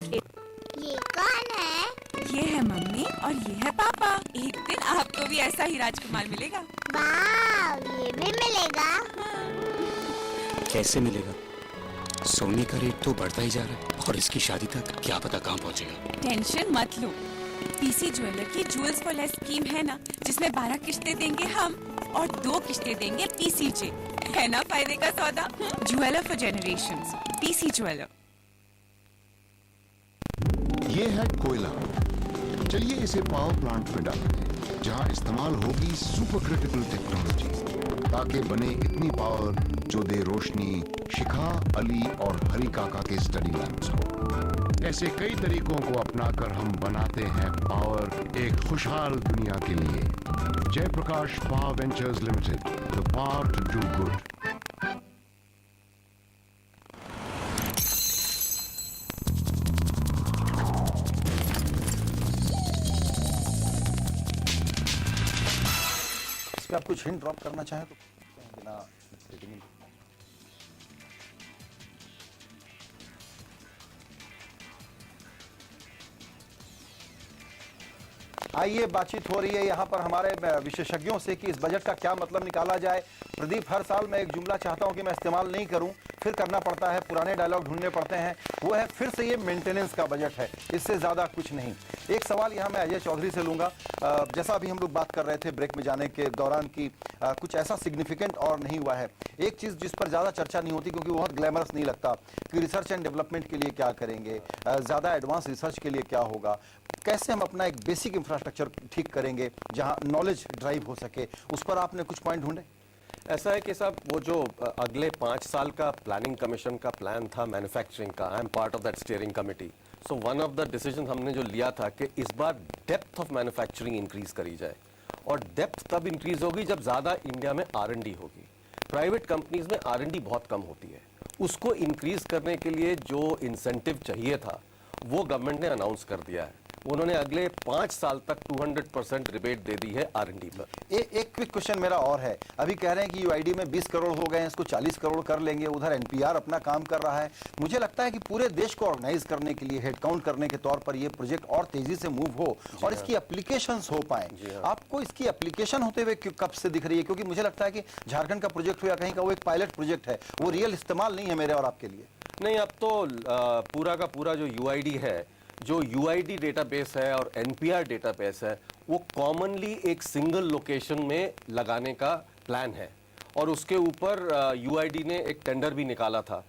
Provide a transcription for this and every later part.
ये कौन है? ये है मम्मी और ये है पापा। एक दिन आपको भी ऐसा ही राजकुमार मिलेगा। वाव, ये भी मिलेगा। कैसे मिलेगा? सोने का रेट तो बढ़ता ही जा रहा है और इसकी शादी तक क्या पता कहाँ पहुँचेगा। टेंशन मत लो, पीसी ज्वेलर की ज्वेल्स फॉर लेस स्कीम है ना, जिसमें 12 किश्तें देंगे हम और 2 किश्तें देंगे पीसीजे। है ना फायदे का सौदा? Jeweller for generations, PC jeweller. ये है कोयला। चलिए इसे पावर प्लांट में डालते हैं, जहां इस्तेमाल होगी सुपर क्रिटिकल टेक्नोलॉजी, ताकि बने इतनी पावर जो दे रोशनी शिखा, अली और हरी काका के स्टडी लैंप्स को। ऐसे कई तरीकों को अपनाकर हम बनाते हैं पावर एक खुशहाल दुनिया के लिए। Jaiprakash power ventures limited, the power to do good. आप कुछ हिंट ड्रॉप करना चाहें तो बिना रेटिंग। आइए, बातचीत हो रही है यहाँ पर हमारे विशेषज्ञों से कि इस बजट का क्या मतलब निकाला जाए। प्रदीप, हर साल मैं एक जुमला चाहता हूँ कि मैं इस्तेमाल नहीं करूँ, फिर करना पड़ता है, पुराने डायलॉग ढूंढने पड़ते हैं। वो है फिर से ये मेंटेनेंस का बजट है, इससे ज़्यादा कुछ नहीं। एक सवाल यहाँ मैं अजय चौधरी से लूँगा। जैसा अभी हम लोग बात कर रहे थे ब्रेक में जाने के दौरान कि कुछ ऐसा सिग्निफिकेंट और नहीं हुआ है। एक चीज़ जिस पर ज़्यादा चर्चा नहीं होती क्योंकि बहुत ग्लैमरस नहीं लगता कि रिसर्च एंड डेवलपमेंट के लिए क्या करेंगे, ज़्यादा एडवांस रिसर्च के लिए क्या होगा, कैसे हम अपना एक बेसिक इंफ्रास्ट्रक्चर ठीक करेंगे जहाँ नॉलेज ड्राइव हो सके। उस पर आपने कुछ पॉइंट ढूंढे? ऐसा है कि साहब वो जो अगले 5 साल का प्लानिंग कमीशन का प्लान था मैन्युफैक्चरिंग का, I am part of that steering committee. So one of the decision हमने जो लिया था कि इस बार डेप्थ ऑफ मैन्युफैक्चरिंग इंक्रीज करी जाए, और डेप्थ तब इंक्रीज होगी जब ज़्यादा इंडिया में R&D होगी। प्राइवेट कंपनीज में R&D बहुत कम होती है। उसको इंक्रीज करने के लिए जो इंसेंटिव चाहिए था वो गवर्नमेंट ने अनाउंस कर दिया है। उन्होंने अगले 5 साल तक 200% रिबेट दे दी है R&D पर। एक क्विक क्वेश्चन मेरा और है। अभी कह रहे हैं कि यूआईडी में 20 करोड़ हो गए हैं, इसको 40 करोड़ कर लेंगे। उधर एनपीआर अपना काम कर रहा है। मुझे लगता है कि पूरे देश को ऑर्गेनाइज करने के लिए, हेड काउंट करने के तौर पर ये प्रोजेक्ट और तेजी से मूव हो और इसकी एप्लीकेशंस हो पाए। आपको इसकी एप्लीकेशन होते हुए कब से दिख रही है? क्योंकि मुझे लगता है कि झारखंड का प्रोजेक्ट हो या कहीं का, वो एक पायलट प्रोजेक्ट है, वो रियल इस्तेमाल नहीं है मेरे और आपके लिए। नहीं, अब तो पूरा का पूरा जो यूआईडी है, जो यूआईडी डेटाबेस है और एनपीआर डेटाबेस है, वो कॉमनली एक सिंगल लोकेशन में लगाने का प्लान है। और उसके ऊपर यूआईडी ने एक टेंडर भी निकाला था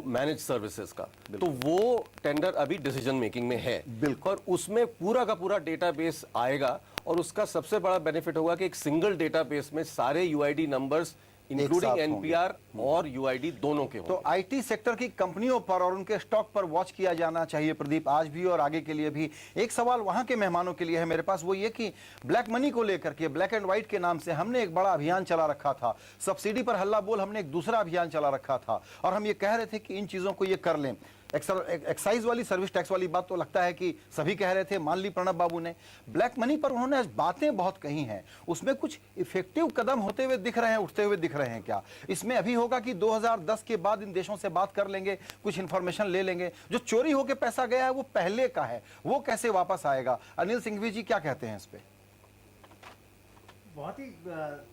मैनेज सर्विसेज का, तो वो टेंडर अभी डिसीजन मेकिंग में है। बिल्कुल। और उसमें पूरा का पूरा डेटाबेस आएगा और उसका सबसे बड़ा बेनिफिट होगा कि एक सिंगल डेटाबेस में सारे यूआईडी नंबर्स इंक्लूडिंग एनपीआर और यूआईडी दोनों के होंगे। तो आईटी सेक्टर की कंपनियों पर और उनके स्टॉक पर वॉच किया जाना चाहिए प्रदीप, आज भी और आगे के लिए भी। एक सवाल वहां के मेहमानों के लिए है मेरे पास, वो ये कि ब्लैक मनी को लेकर के, ब्लैक एंड व्हाइट के नाम से हमने एक बड़ा अभियान चला रखा था। सब्सिडी पर हल्ला बोल हमने एक दूसरा अभियान चला रखा था और हम ये कह रहे थे कि इन चीजों को ये कर लें। एक्साइज वाली, सर्विस टैक्स वाली बात तो लगता है कि सभी कह रहे थे, मान ली प्रणब बाबू ने। ब्लैक मनी पर उन्होंने आज बातें बहुत कही हैं, उसमें कुछ इफेक्टिव कदम होते हुए दिख रहे हैं, उठते हुए दिख रहे हैं क्या? इसमें अभी होगा कि 2010 के बाद इन देशों से बात कर लेंगे, कुछ इंफॉर्मेशन ले लेंगे, जो चोरी होकर पैसा गया है वो पहले का है, वो कैसे वापस आएगा? अनिल सिंघवी जी क्या कहते हैं इस पे? बहुत ही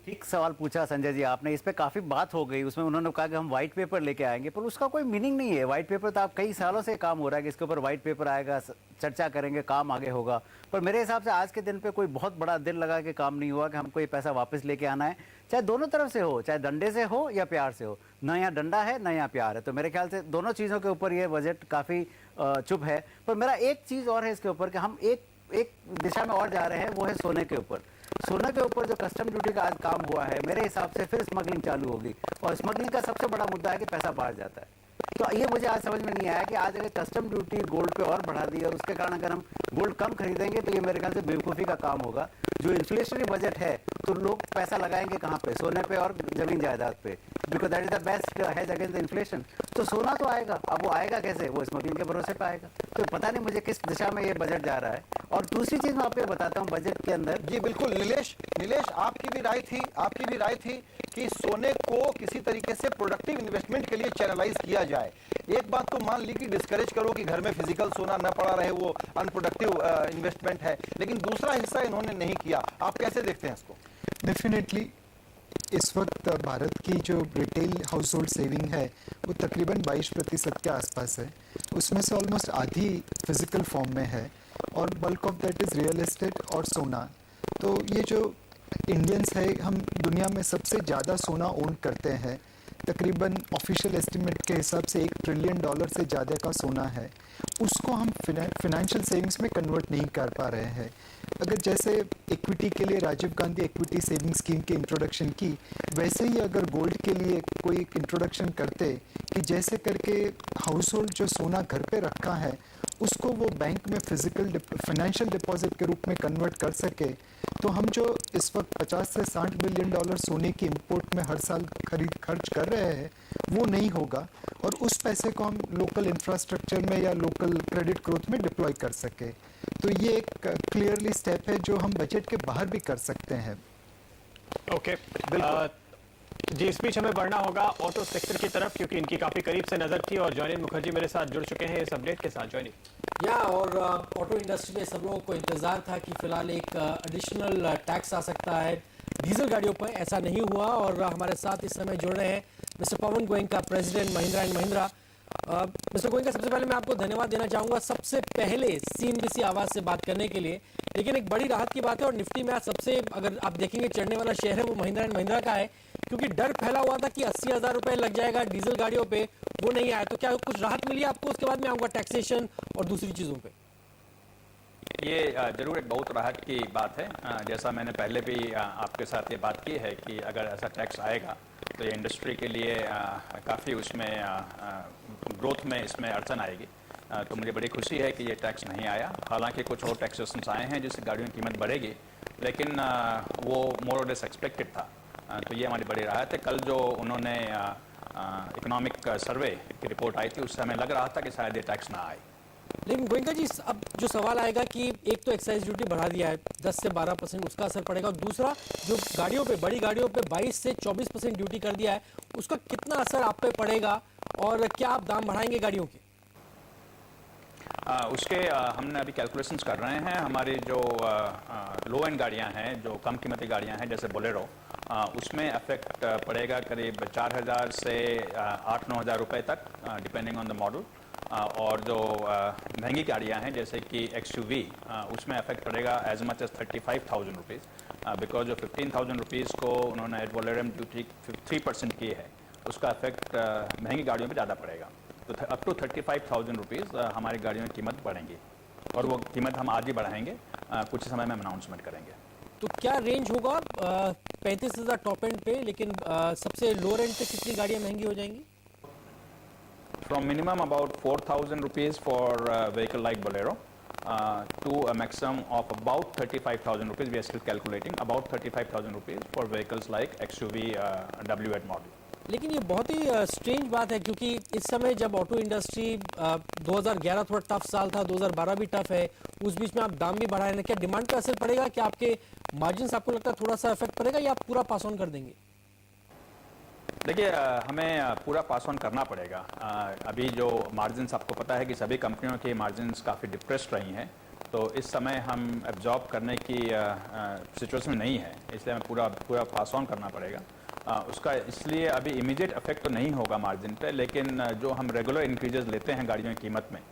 ठीक सवाल पूछा संजय जी आपने। इस पे काफ़ी बात हो गई, उसमें उन्होंने कहा कि हम व्हाइट पेपर लेके आएंगे, पर उसका कोई मीनिंग नहीं है। व्हाइट पेपर तो आप कई सालों से काम हो रहा है कि इसके ऊपर व्हाइट पेपर आएगा, चर्चा करेंगे, काम आगे होगा। पर मेरे हिसाब से आज के दिन पे कोई बहुत बड़ा दिल लगा के काम नहीं हुआ कि हमको ये पैसा वापस लेके आना है, चाहे दोनों तरफ से हो, चाहे डंडे से हो या प्यार से हो। न यहाँ डंडा है न यहाँ प्यार है, तो मेरे ख्याल से दोनों चीज़ों के ऊपर ये बजट काफ़ी चुप है। पर मेरा एक चीज़ और है इसके ऊपर कि हम एक दिशा में और जा रहे हैं, वो है सोने के ऊपर। सोने के ऊपर जो कस्टम ड्यूटी का आज काम हुआ है, मेरे हिसाब से फिर स्मगलिंग चालू होगी, और स्मगलिंग का सबसे बड़ा मुद्दा है कि पैसा बाहर जाता है। तो ये मुझे आज समझ में नहीं आया कि आज अगर कस्टम ड्यूटी गोल्ड पे और बढ़ा दी और उसके कारण अगर हम गोल्ड कम खरीदेंगे तो ये मेरे ख्याल से बेवकूफ़ी का काम होगा। जो इन्फ्लेशनरी बजट है तो लोग पैसा लगाएंगे कहाँ पे? सोने पे और जमीन जायदाद पे, because that is the best hedge against the inflation. तो सोना तो आएगा, अब वो आएगा कैसे? वो स्मगलिंग के भरोसे पे आएगा। तो पता नहीं मुझे किस दिशा में ये बजट जा रहा है। और दूसरी चीज़ मैं आपको बताता हूँ बजट के अंदर। जी बिल्कुल नीलेश, आपकी भी राय थी कि सोने को किसी तरीके से प्रोडक्टिव इन्वेस्टमेंट के लिए चैनलाइज किया जाए। एक बात तो मान ली कि डिस्करेज करो कि घर में फिजिकल सोना न पड़ा रहे, वो अनप्रोडक्टिव इन्वेस्टमेंट है, लेकिन दूसरा हिस्सा इन्होंने नहीं किया। आप कैसे देखते हैं इसको? डेफिनेटली इस वक्त भारत की जो रिटेल हाउस होल्ड सेविंग है वो तकरीबन 22% के आसपास है। उसमें से ऑलमोस्ट आधी फिजिकल फॉर्म में है और bulk of that is real estate और सोना। तो ये जो इंडियंस है, हम दुनिया में सबसे ज़्यादा सोना ओन करते हैं। तकरीबन ऑफिशियल एस्टिमेट के हिसाब से $1 ट्रिलियन से ज़्यादा का सोना है। उसको हम फिनेंशियल सेविंग्स में कन्वर्ट नहीं कर पा रहे हैं। अगर जैसे इक्विटी के लिए Rajiv Gandhi equity saving scheme की इंट्रोडक्शन की, वैसे ही अगर गोल्ड के लिए कोई इंट्रोडक्शन करते कि जैसे करके हाउस होल्ड जो सोना घर पे रखा है उसको वो बैंक में फाइनेंशियल डिपॉजिट के रूप में कन्वर्ट कर सके, तो हम जो इस वक्त 50 से 60 बिलियन डॉलर सोने की इंपोर्ट में हर साल खर्च कर रहे हैं वो नहीं होगा और उस पैसे को हम लोकल इंफ्रास्ट्रक्चर में या लोकल क्रेडिट ग्रोथ में डिप्लॉय कर सके। तो ये एक क्लियरली स्टेप है जो हम बजट के बाहर भी कर सकते हैं। ओके, जी इस बीच हमें बढ़ना होगा ऑटो सेक्टर की तरफ क्योंकि इनकी काफी करीब से नजर थी और जॉयनिन मुखर्जी मेरे साथ जुड़ चुके हैं इस अपडेट के साथ। जॉयनिन और ऑटो इंडस्ट्री में सब लोगों को इंतजार था कि फिलहाल एक एडिशनल टैक्स आ सकता है डीजल गाड़ियों पर। ऐसा नहीं हुआ और हमारे साथ इस समय जुड़ रहे हैं mister Pawan Goenka, president Mahindra and Mahindra. Mister Goenka, सबसे पहले मैं आपको धन्यवाद देना चाहूँगा सबसे पहले CNBC आवाज़ से बात करने के लिए। लेकिन एक बड़ी राहत की बात है और निफ्टी में आज सबसे, अगर आप देखेंगे, चढ़ने वाला शेयर है वो महिंद्रा एंड महिंद्रा का है, क्योंकि डर फैला हुआ था कि 80,000 रुपये लग जाएगा डीजल गाड़ियों पे, वो नहीं आया। तो क्या कुछ राहत मिली आपको? उसके बाद में आऊँगा टैक्सेशन और दूसरी चीज़ों पे। ये जरूर एक बहुत राहत की बात है। जैसा मैंने पहले भी आपके साथ ये बात की है कि अगर ऐसा टैक्स आएगा तो ये इंडस्ट्री के लिए काफ़ी उसमें ग्रोथ में इसमें अड़चन आएगी। तो मुझे बड़ी खुशी है कि ये टैक्स नहीं आया। हालांकि कुछ और टैक्सेशंस आए हैं जिससे गाड़ियों की कीमत बढ़ेगी, लेकिन वो मोर और लेस एक्सपेक्टेड था। तो ये हमारी बड़ी राहत है। कल जो उन्होंने इकोनॉमिक सर्वे की रिपोर्ट आई थी उससे हमें लग रहा था कि शायद ये टैक्स ना आए। लेकिन गोयनका जी, अब जो सवाल आएगा कि एक तो एक्साइज ड्यूटी बढ़ा दिया है 10 से 12%, उसका असर पड़ेगा, और दूसरा जो गाड़ियों पे, बड़ी गाड़ियों पे 22 से 24% ड्यूटी कर दिया है, उसका कितना असर आप पे पड़ेगा और क्या आप दाम बढ़ाएंगे गाड़ियों के? उसके हमने अभी कैलकुलेशंस कर रहे हैं। हमारी जो लो एंड गाड़ियां हैं, जो कम कीमती गाड़ियां हैं जैसे बोलेरो, उसमें अफेक्ट पड़ेगा करीब 4,000 से 8-9 हज़ार रुपये तक, डिपेंडिंग ऑन द मॉडल। और जो महंगी गाड़ियां हैं जैसे कि XUV, उसमें अफेक्ट पड़ेगा as much as 35,000 rupees, because जो 15,000 रुपीज़ को उन्होंने एड वॉलरम ड्यूटी 3% की है, उसका अफेक्ट महंगी गाड़ियों पे ज़्यादा पड़ेगा। तो अप टू 35,000 रुपीज़ हमारी गाड़ियों की कीमत बढ़ेंगी और वो कीमत हम आज ही बढ़ाएंगे, कुछ समय में हम अनाउंसमेंट करेंगे। तो क्या रेंज होगा 35,000 टॉप एंड पे, लेकिन सबसे लोअर एंड पे कितनी गाड़ियाँ महंगी हो जाएंगी? From minimum about 4,000 rupees for a vehicle like Bolero to a maximum of about 35,000 rupees. We are still calculating about 35,000 rupees for vehicles like XUV W8 model. लेकिन ये बहुत ही स्ट्रेंज बात है क्योंकि इस समय जब ऑटो इंडस्ट्री 2011 थोड़ा टफ साल था, 2012 भी टफ है, उस बीच में आप दाम भी बढ़ाए हैं, क्या डिमांड पे असर पड़ेगा? क्या आपके मार्जिन आपको लगता है थोड़ा सा इफेक्ट पड़ेगा या आप पूरा पास ऑन कर देंगे? देखिए, हमें पूरा पास ऑन करना पड़ेगा। अभी जो मार्जिन्स, आपको पता है कि सभी कंपनियों की मार्जिन्स काफ़ी डिप्रेस्ड रही हैं, तो इस समय हम एब्जॉर्ब करने की सिचुएशन में नहीं है, इसलिए हमें पूरा पास ऑन करना पड़ेगा। उसका इसलिए अभी इमीडिएट इफेक्ट तो नहीं होगा मार्जिन पे, लेकिन जो हम रेगुलर इंक्रीजेस लेते हैं गाड़ियों की कीमत में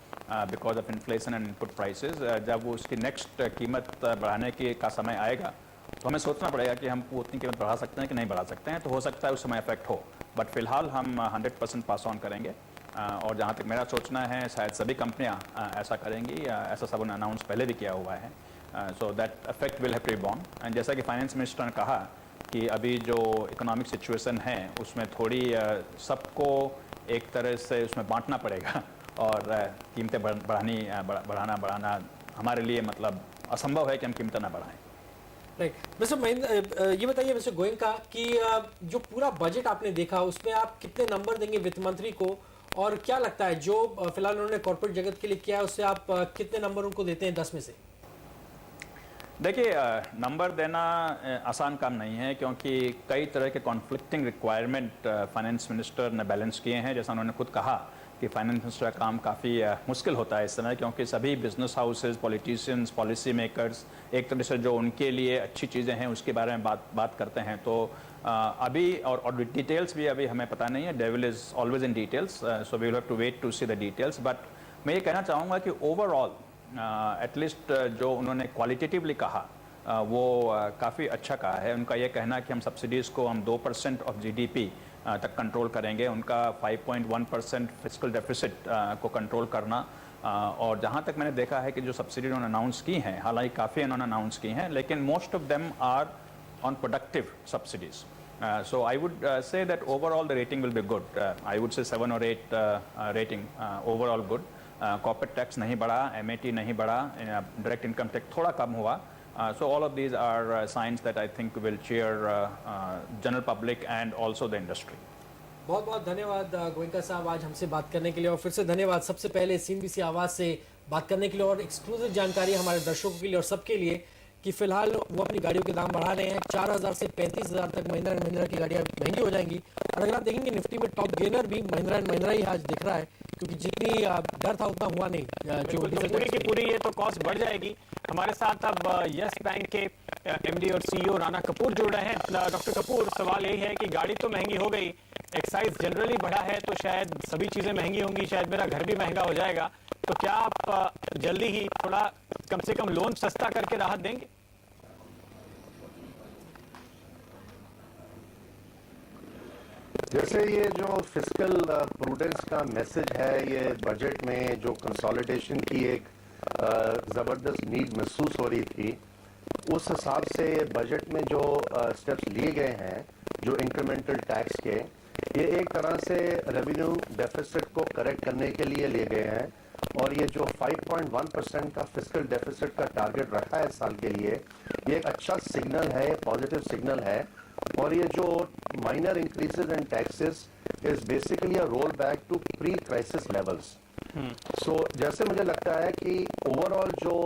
because of inflation and input prices, जब वो उसकी नेक्स्ट कीमत बढ़ाने का समय आएगा तो हमें सोचना पड़ेगा कि हम उतनी कीमत बढ़ा सकते हैं कि नहीं बढ़ा सकते हैं। तो हो सकता है उस समय इफेक्ट हो, बट फिलहाल हम 100% पास ऑन करेंगे। और जहाँ तक मेरा सोचना है शायद सभी कंपनियाँ ऐसा करेंगी, ऐसा सब उन्होंने अनाउंस पहले भी किया हुआ है। So that effect will have to be borne. And जैसा कि फाइनेंस मिनिस्टर ने कहा कि अभी जो इकोनॉमिक सिचुएशन है उसमें थोड़ी सबको एक तरह से उसमें बांटना पड़ेगा और कीमतें बढ़ाना हमारे लिए मतलब असंभव है कि हम कीमतें ना बढ़ाएं। राइट, मिस्टर महेंद्र, ये बताइए मिस्टर गोयनका कि जो पूरा बजट आपने देखा उसमें आप कितने नंबर देंगे वित्त मंत्री को, और क्या लगता है जो फिलहाल उन्होंने कॉर्पोरेट जगत के लिए किया है उससे आप कितने नंबर उनको देते हैं 10 में से? देखिए, नंबर देना आसान काम नहीं है, क्योंकि कई तरह के कॉन्फ्लिक्टिंग रिक्वायरमेंट फाइनेंस मिनिस्टर ने बैलेंस किए हैं। जैसा उन्होंने खुद कहा कि फाइनेंस मिनिस्टर का काम काफ़ी मुश्किल होता है इस समय, क्योंकि सभी business houses, politicians, policy makers एक तरह से जो उनके लिए अच्छी चीज़ें हैं उसके बारे में बात करते हैं। तो अभी और डिटेल्स भी अभी हमें पता नहीं है। Devil is always in details, so we will have to wait to see the details. But मैं ये कहना चाहूँगा कि ओवरऑल एटलीस्ट जो उन्होंने क्वालिटेटिवली कहा वो काफ़ी अच्छा कहा है। उनका ये कहना कि हम सब्सिडीज़ को हम 2% ऑफ जीडीपी तक कंट्रोल करेंगे, उनका 5.1% फिस्कल डेफिसिट को कंट्रोल करना। और जहाँ तक मैंने देखा है कि जो सब्सिडी उन्होंने अनाउंस की हैं, हालांकि काफ़ी उन्होंने अनाउंस की हैं, लेकिन most of them are on productive subsidies. So I would say that overall the rating will be good. I would say 7 or 8 rating, overall good. Corporate tax नहीं बढ़ा, MAT नहीं बढ़ा, direct income tax थोड़ा कम हुआ. So all of these are signs that I think will cheer general public and also the industry. बहुत बहुत धन्यवाद गोयनका साहब आज हमसे बात करने के लिए, और फिर से धन्यवाद सबसे पहले CNBC आवाज़ से बात करने के लिए और एक्सक्लूसिव जानकारी हमारे दर्शकों के लिए और सबके लिए कि फिलहाल वो अपनी गाड़ियों के दाम बढ़ा रहे हैं। 4,000 से 35,000 तक महिंद्रा एंड महिंद्रा की गाड़ियाँ महंगी हो जाएंगी। और अगर आप देखेंगे निफ्टी में टॉप गेनर भी महिंद्रा एंड महिंद्रा ही आज दिख रहा है, क्योंकि जितनी डर था उतना हुआ नहीं। जो पूरी की पूरी ये तो कॉस्ट बढ़ जाएगी। हमारे साथ अब यस बैंक के MD और CEO राणा कपूर जुड़ रहे हैं। डॉक्टर कपूर, सवाल यही है कि गाड़ी तो महंगी हो गई, एक्साइज जनरली बढ़ा है, तो शायद सभी चीज़ें महंगी होंगी, शायद मेरा घर भी महंगा हो जाएगा, तो क्या आप जल्दी ही थोड़ा कम से कम लोन सस्ता करके राहत देंगे? जैसे ये जो फिस्कल प्रूडेंस का मैसेज है, ये बजट में जो कंसोलिडेशन की एक ज़बरदस्त नीड महसूस हो रही थी, उस हिसाब से बजट में जो स्टेप्स लिए गए हैं, जो इंक्रीमेंटल टैक्स के, ये एक तरह से रेवेन्यू डेफिसिट को करेक्ट करने के लिए लिए गए हैं। और ये जो 5.1% का फिस्कल डेफिसिट का टारगेट रखा है साल के लिए, ये एक अच्छा सिग्नल है, पॉजिटिव सिग्नल है। और ये जो minor increases in taxes is basically a roll back to pre crisis levels. So जैसे मुझे लगता है कि ओवरऑल जो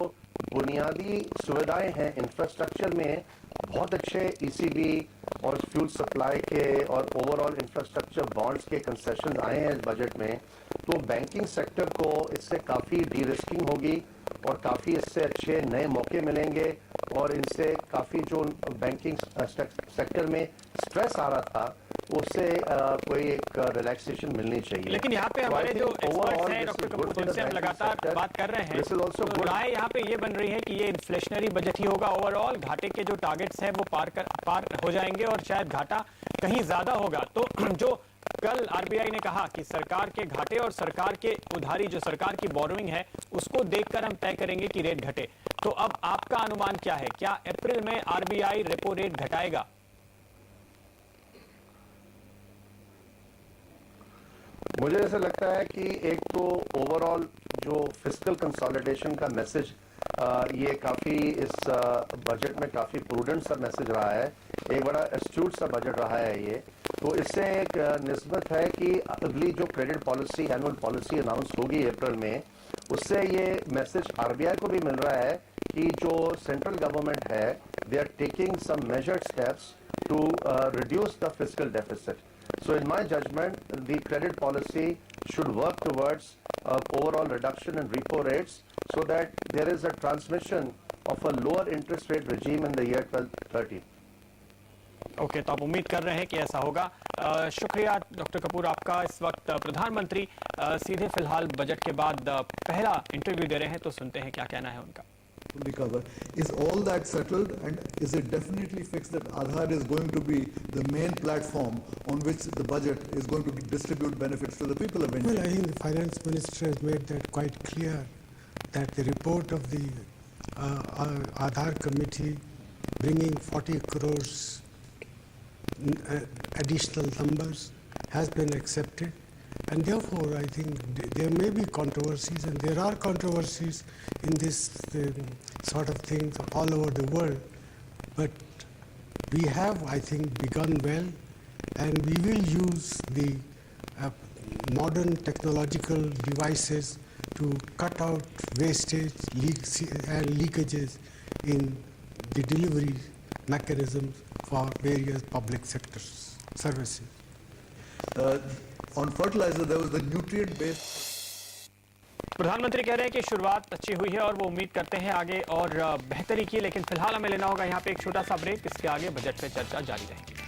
बुनियादी सुविधाएं हैं इंफ्रास्ट्रक्चर में, बहुत अच्छे ECB और फ्यूल सप्लाई के और ओवरऑल इंफ्रास्ट्रक्चर बॉन्ड्स के कंसेशन आए हैं इस बजट में। तो बैंकिंग सेक्टर को इससे काफ़ी डी रिस्किंग होगी और काफ़ी इससे अच्छे नए मौके मिलेंगे, और इनसे काफ़ी जो बैंकिंग सेक्टर में स्ट्रेस आ रहा था उससे कोई एक रिलैक्सेशन मिलनी चाहिए। लेकिन यहाँ पे हमारे जो एक्सपर्ट्स हैं डॉक्टर कपूर, जिनसे हम लगातार बात कर रहे हैं, तो राय यहाँ पे ये बन रही है कि ये इन्फ्लेशनरी बजट ही होगा। ओवरऑल घाटे के जो टारगेट्स हैं वो पार हो जाएंगे और शायद घाटा कहीं ज्यादा होगा। तो जो कल RBI ने कहा कि सरकार के घाटे और सरकार के उधारी, जो सरकार की बोरोइंग है, उसको देखकर हम तय करेंगे कि रेट घटे। तो अब आपका अनुमान क्या है? क्या अप्रैल में RBI रेपो रेट घटाएगा? मुझे ऐसा लगता है कि एक तो ओवरऑल जो फिस्कल कंसोलिडेशन का मैसेज, ये काफ़ी इस बजट में काफ़ी प्रूडेंट सा मैसेज रहा है, एक बड़ा एस्ट्यूट सा बजट रहा है ये। तो इससे एक निस्बत है कि अगली जो credit policy, annual policy announce होगी अप्रैल में, उससे ये मैसेज RBI को भी मिल रहा है कि जो सेंट्रल गवर्नमेंट है, they are taking some measured steps to reduce the fiscal deficit. So in my judgment, the credit policy should work towards overall reduction in repo rates so that there is a transmission of a lower interest rate regime in the year 2030. Okay, तो आप उम्मीद कर रहे हैं कि ऐसा होगा। शुक्रिया डॉक्टर कपूर आपका। इस वक्त प्रधानमंत्री सीधे फिलहाल बजट के बाद पहला इंटरव्यू दे रहे हैं, तो सुनते हैं क्या कहना है उनका। Recover. Is all that settled, and is it definitely fixed that Aadhaar is going to be the main platform on which the budget is going to distribute benefits to the people of India? Well, I think the finance minister has made that quite clear, that the report of the Aadhaar committee bringing 40 crores additional numbers has been accepted. And therefore, I think there may be controversies, and there are controversies in this sort of things all over the world. But we have, I think, begun well, and we will use the modern technological devices to cut out wastage and leakages in the delivery mechanisms for various public sectors services. On fertilizer, there was the nutrient-based. प्रधानमंत्री कह रहे हैं कि शुरुआत अच्छी हुई है और वो उम्मीद करते हैं आगे और बेहतरी की, लेकिन फिलहाल हमें लेना होगा यहाँ पे एक छोटा सा ब्रेक। इसके आगे बजट पे चर्चा जारी रहेगी।